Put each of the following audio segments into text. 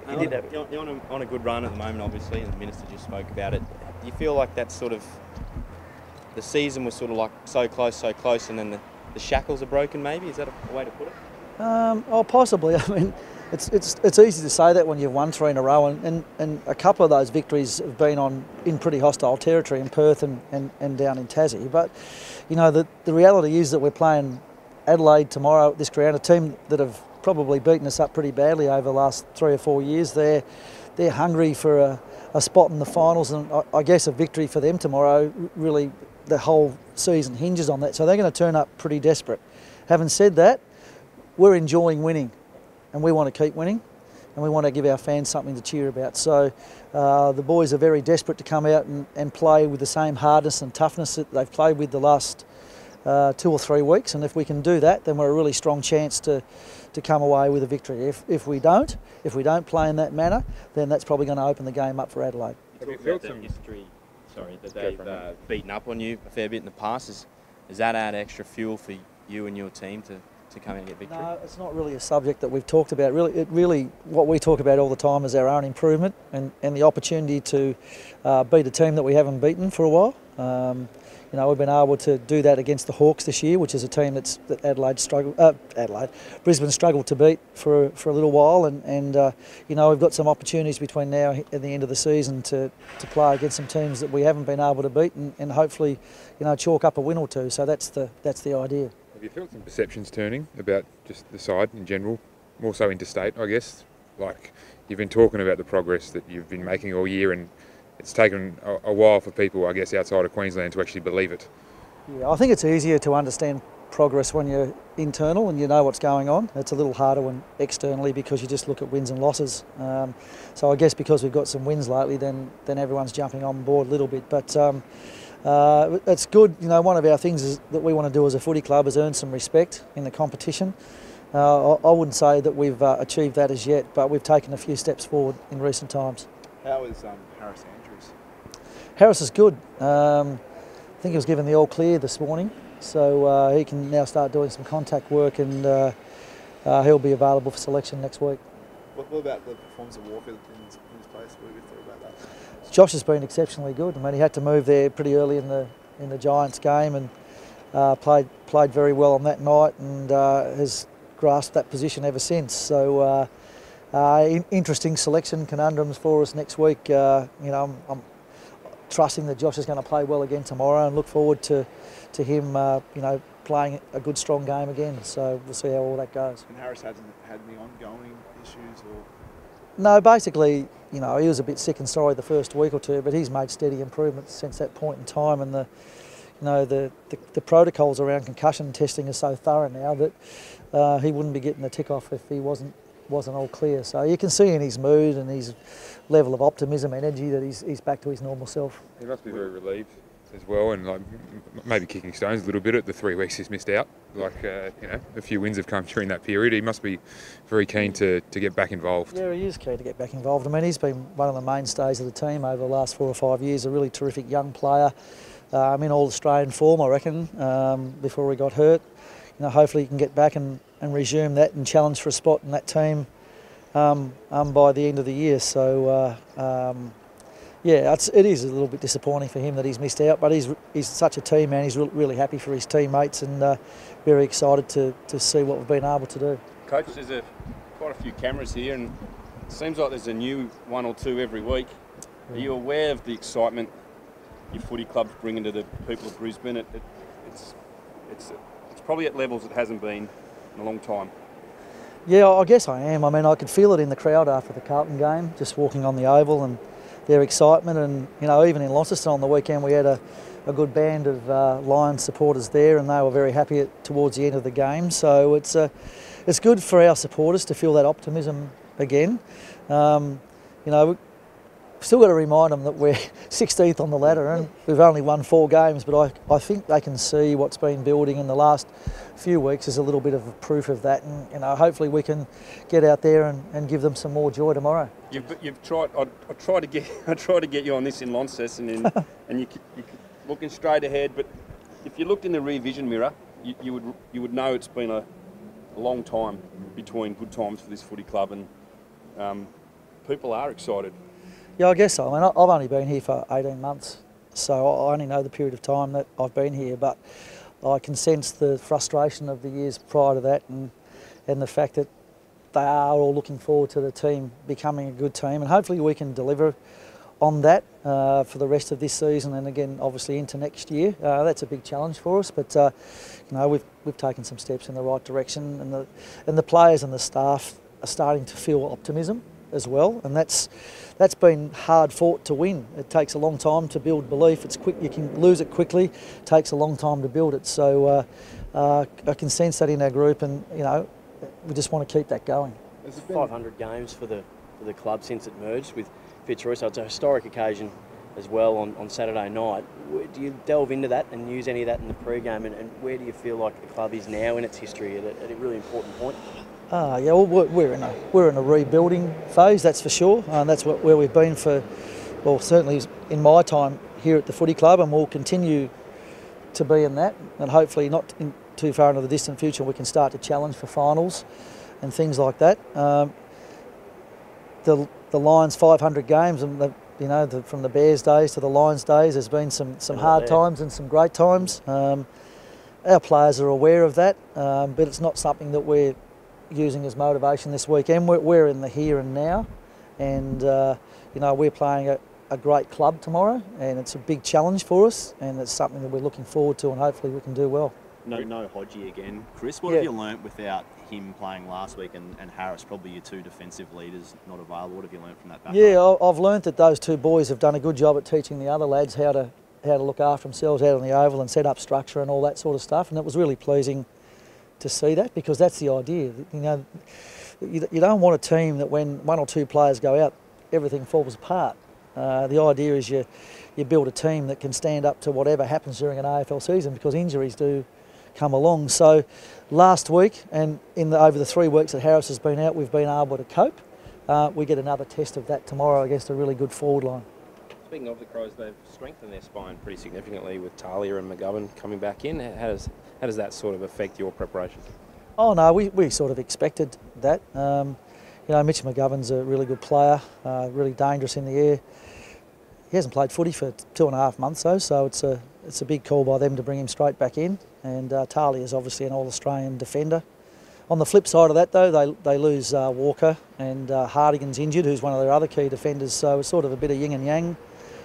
You're on a good run at the moment, obviously, and the Minister just spoke about it. Do you feel like that's sort of, the season was sort of like so close, and then the shackles are broken maybe? Is that a way to put it? Oh, possibly. I mean, it's easy to say that when you've won three in a row, and a couple of those victories have been in pretty hostile territory in Perth and down in Tassie. But, you know, the reality is that we're playing Adelaide tomorrow at this ground, a team that have probably beaten us up pretty badly over the last 3 or 4 years. They're hungry for a spot in the finals, and I guess a victory for them tomorrow, really the whole season hinges on that. So they're going to turn up pretty desperate. Having said that, we're enjoying winning, and we want to keep winning, and we want to give our fans something to cheer about. So the boys are very desperate to come out and play with the same hardness and toughness that they've played with the last 2 or 3 weeks, and if we can do that, then we're a really strong chance to come away with a victory. If we don't play in that manner, then that's probably going to open the game up for Adelaide. Have you felt that history? Sorry, that they've beaten up on you a fair bit in the past. Does that add extra fuel for you and your team to come out and get victory? No, it's not really a subject that we've talked about. Really, what we talk about all the time is our own improvement and the opportunity to beat a team that we haven't beaten for a while. You know, we've been able to do that against the Hawks this year, which is a team that Brisbane struggled to beat for a little while, and you know, we've got some opportunities between now and the end of the season to play against some teams that we haven't been able to beat, and hopefully, you know, chalk up a win or two. So that's the idea. Have you felt some perceptions turning about just the side in general, more so interstate, I guess? Like, you've been talking about the progress that you've been making all year, and it's taken a while for people, I guess, outside of Queensland to actually believe it. Yeah, I think it's easier to understand progress when you're internal and you know what's going on. It's a little harder when externally, because you just look at wins and losses. So I guess because we've got some wins lately, then everyone's jumping on board a little bit. But it's good. You know, one of our things that we want to do as a footy club is earn some respect in the competition. I wouldn't say that we've achieved that as yet, but we've taken a few steps forward in recent times. How is Harris Andrews? Harris is good. I think he was given the all clear this morning, so he can now start doing some contact work, and he'll be available for selection next week. What about the performance of Walker in his place? What do you thought about that? Josh has been exceptionally good. I mean, he had to move there pretty early in the Giants game, and played very well on that night, and has grasped that position ever since. So interesting selection conundrums for us next week. You know, I'm trusting that Josh is going to play well again tomorrow, and look forward to him, you know, playing a good, strong game again. So we'll see how all that goes. And Harris hasn't had any ongoing issues, or? No, basically, you know, he was a bit sick and sorry the first week or two, but he's made steady improvements since that point in time, and the protocols around concussion testing are so thorough now that he wouldn't be getting the tick off if he wasn't all clear. So you can see in his mood and his level of optimism, energy, that he's back to his normal self. He must be very relieved as well, and like maybe kicking stones a little bit at the 3 weeks he's missed out. Like you know, a few wins have come during that period. He must be very keen to get back involved. Yeah, he is keen to get back involved. I mean, he's been one of the mainstays of the team over the last 4 or 5 years. A really terrific young player, in all Australian form, I reckon, before he got hurt. You know, hopefully he can get back and resume that and challenge for a spot in that team by the end of the year. So yeah, it is a little bit disappointing for him that he's missed out, but he's such a team man. He's really happy for his teammates, and very excited to see what we've been able to do. Coach, there's quite a few cameras here, and it seems like there's a new 1 or 2 every week. Are you aware of the excitement your footy club's bringing to the people of Brisbane? It's probably at levels it hasn't been in a long time. Yeah, I guess I am. I mean, I could feel it in the crowd after the Carlton game, just walking on the oval, and their excitement. And you know, even in Launceston on the weekend, we had a good band of Lions supporters there, and they were very happy towards the end of the game. So it's good for our supporters to feel that optimism again. You know, still got to remind them that we're 16th on the ladder and we've only won 4 games, but I think they can see what's been building in the last few weeks is a little bit of proof of that, and you know, hopefully we can get out there and give them some more joy tomorrow. You've tried. I tried to get you on this in Launceston, and you looking straight ahead. But if you looked in the rear vision mirror, you would know it's been a long time between good times for this footy club, and people are excited. Yeah, I guess so. I mean, I've only been here for 18 months, so I only know the period of time that I've been here, but I can sense the frustration of the years prior to that, and the fact that they are all looking forward to the team becoming a good team, and hopefully we can deliver on that for the rest of this season, and again obviously into next year. That's a big challenge for us, but you know, we've taken some steps in the right direction, and the players and the staff are starting to feel optimism as well, and that's been hard fought to win. It takes a long time to build belief. It's quick, you can lose it quickly. It takes a long time to build it. So I can sense that in our group, and you know, we just want to keep that going. There's 500 games for the club since it merged with Fitzroy, so it's a historic occasion as well on Saturday night. Do you delve into that and use any of that in the pre-game, and where do you feel like the club is now in its history at a really important point? Yeah, well, we're in a rebuilding phase, that's for sure. That's where we've been for, well, certainly in my time here at the footy club, and we'll continue to be in that. And hopefully not too far into the distant future, we can start to challenge for finals and things like that. The Lions 500 games, and you know, from the Bears days to the Lions days, there's been some hard times and some great times. Our players are aware of that, but it's not something that we're using as motivation this weekend. We're in the here and now, and you know, we're playing a great club tomorrow, and it's a big challenge for us, and it's something that we're looking forward to, and hopefully we can do well. No Hodgie again. Chris, what have you learnt without him playing last week, and Harris, probably your two defensive leaders, not available? What have you learnt from that back? Yeah, I've learnt that those two boys have done a good job at teaching the other lads how to look after themselves out on the oval and set up structure and all that sort of stuff, and it was really pleasing to see that, because that's the idea. You know, you don't want a team that when one or two players go out, everything falls apart. The idea is you build a team that can stand up to whatever happens during an AFL season, because injuries do come along. So last week and over the 3 weeks that Harris has been out, we've been able to cope. We get another test of that tomorrow against a really good forward line. Speaking of the Crows, they've strengthened their spine pretty significantly with Talia and McGovern coming back in. How does that sort of affect your preparation? Oh no, we sort of expected that. You know, Mitch McGovern's a really good player, really dangerous in the air. He hasn't played footy for 2.5 months though, so it's a big call by them to bring him straight back in. And Talia is obviously an All-Australian defender. On the flip side of that though, they lose Walker, and Hardigan's injured, who's one of their other key defenders, so it's sort of a bit of yin and yang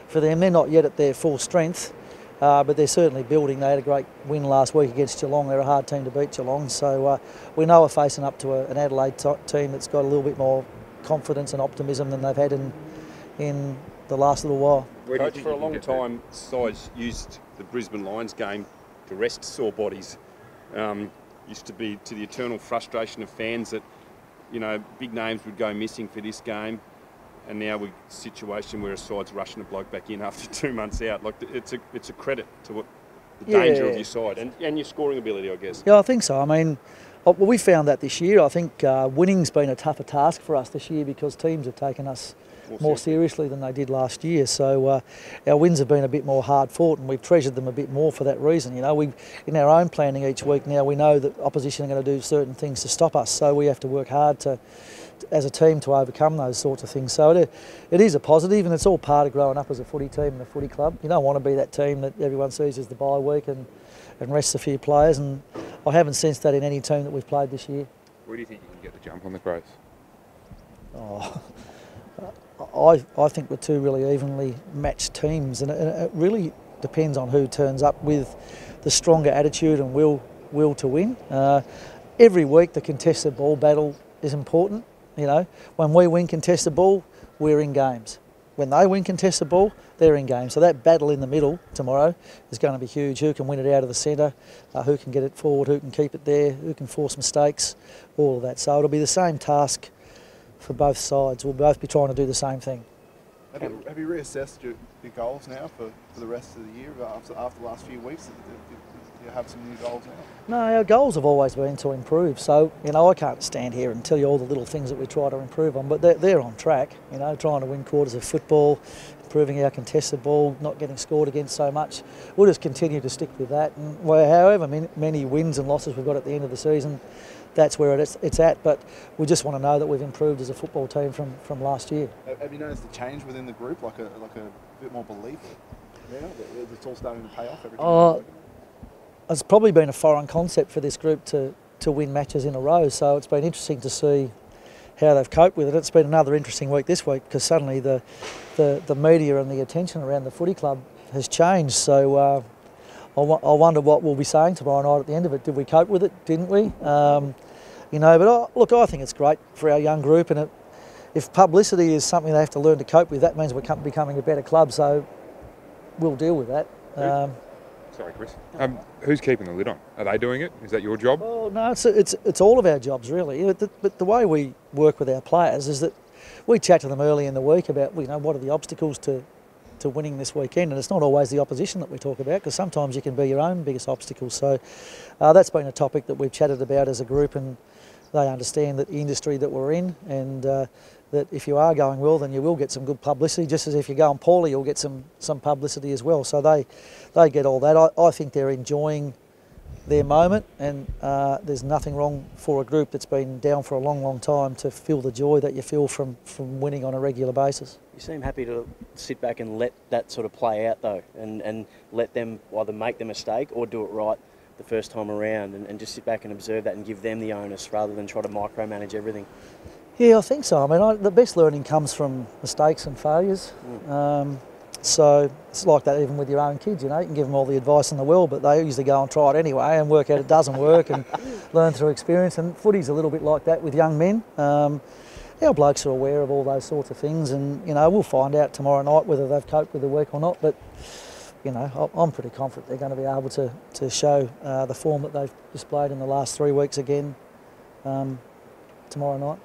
for them. They're not yet at their full strength, but they're certainly building. They had a great win last week against Geelong. They're a hard team to beat, Geelong, so we know we're facing up to an Adelaide team that's got a little bit more confidence and optimism than they've had in the last little while. Coach, for a long time, sides used the Brisbane Lions game to rest sore bodies. Used to be to the eternal frustration of fans that, you know, big names would go missing for this game, and now we're in a situation where a side's rushing a bloke back in after 2 months out. Like, it's a credit to what the danger of your side and your scoring ability, I guess. Yeah, I think so. I mean, we found that this year. I think winning's been a tougher task for us this year, because teams have taken us more seriously than they did last year. So our wins have been a bit more hard fought, and we've treasured them a bit more for that reason. You know, in our own planning each week now, we know that opposition are going to do certain things to stop us, so we have to work hard as a team to overcome those sorts of things. So it is a positive, and it's all part of growing up as a footy team and a footy club. You don't want to be that team that everyone sees as the bye week and rests a few players, and I haven't sensed that in any team that we've played this year. Where do you think you can get the jump on the Crows? I think we're two really evenly matched teams, and it really depends on who turns up with the stronger attitude and will to win. Every week the contested ball battle is important. You know, when we win contested ball, we're in games. When they win contested ball, they're in games. So that battle in the middle tomorrow is going to be huge. Who can win it out of the centre, who can get it forward, who can keep it there, who can force mistakes, all of that. So it'll be the same task for both sides. We'll both be trying to do the same thing. Have you reassessed your goals now for the rest of the year after the last few weeks? you have some new goals now? No, our goals have always been to improve. So, I can't stand here and tell you all the little things that we try to improve on, but they're on track, trying to win quarters of football, improving our contested ball, not getting scored against so much. We'll just continue to stick with that. And however many wins and losses we've got at the end of the season, that's where it's at. But we just want to know that we've improved as a football team from last year. Have you noticed a change within the group, like a bit more belief? Yeah, it's all starting to pay off. Everything. It's probably been a foreign concept for this group to win matches in a row, so it's been interesting to see how they've coped with it. It's been another interesting week this week because suddenly the media and the attention around the footy club has changed. So I wonder what we'll be saying tomorrow night at the end of it. Did we cope with it? Didn't we? But look, I think it's great for our young group, and if publicity is something they have to learn to cope with, that means we're becoming a better club. So we'll deal with that. Sorry, Chris. Who's keeping the lid on? Are they doing it? Is that your job? Oh no, it's all of our jobs really. But the way we work with our players is that we chat to them early in the week about what are the obstacles to winning this weekend, and it's not always the opposition that we talk about because sometimes you can be your own biggest obstacle. So that's been a topic that we've chatted about as a group, and they understand that the industry that we're in, and that if you are going well, then you will get some good publicity, just as if you're going poorly, you'll get some publicity as well. So they get all that. I think they're enjoying their moment, and there's nothing wrong for a group that's been down for a long, long time to feel the joy that you feel from winning on a regular basis. You seem happy to sit back and let that sort of play out though, and let them either make the mistake or do it right the first time around, and just sit back and observe that and give them the onus rather than try to micromanage everything. Yeah, I think so. I mean, the best learning comes from mistakes and failures. So it's like that even with your own kids, you can give them all the advice in the world, but they usually go and try it anyway and work out it doesn't work and learn through experience. And footy's a little bit like that with young men. Our blokes are aware of all those sorts of things, and we'll find out tomorrow night whether they've coped with the week or not. But I'm pretty confident they're going to be able to show the form that they've displayed in the last 3 weeks again tomorrow night.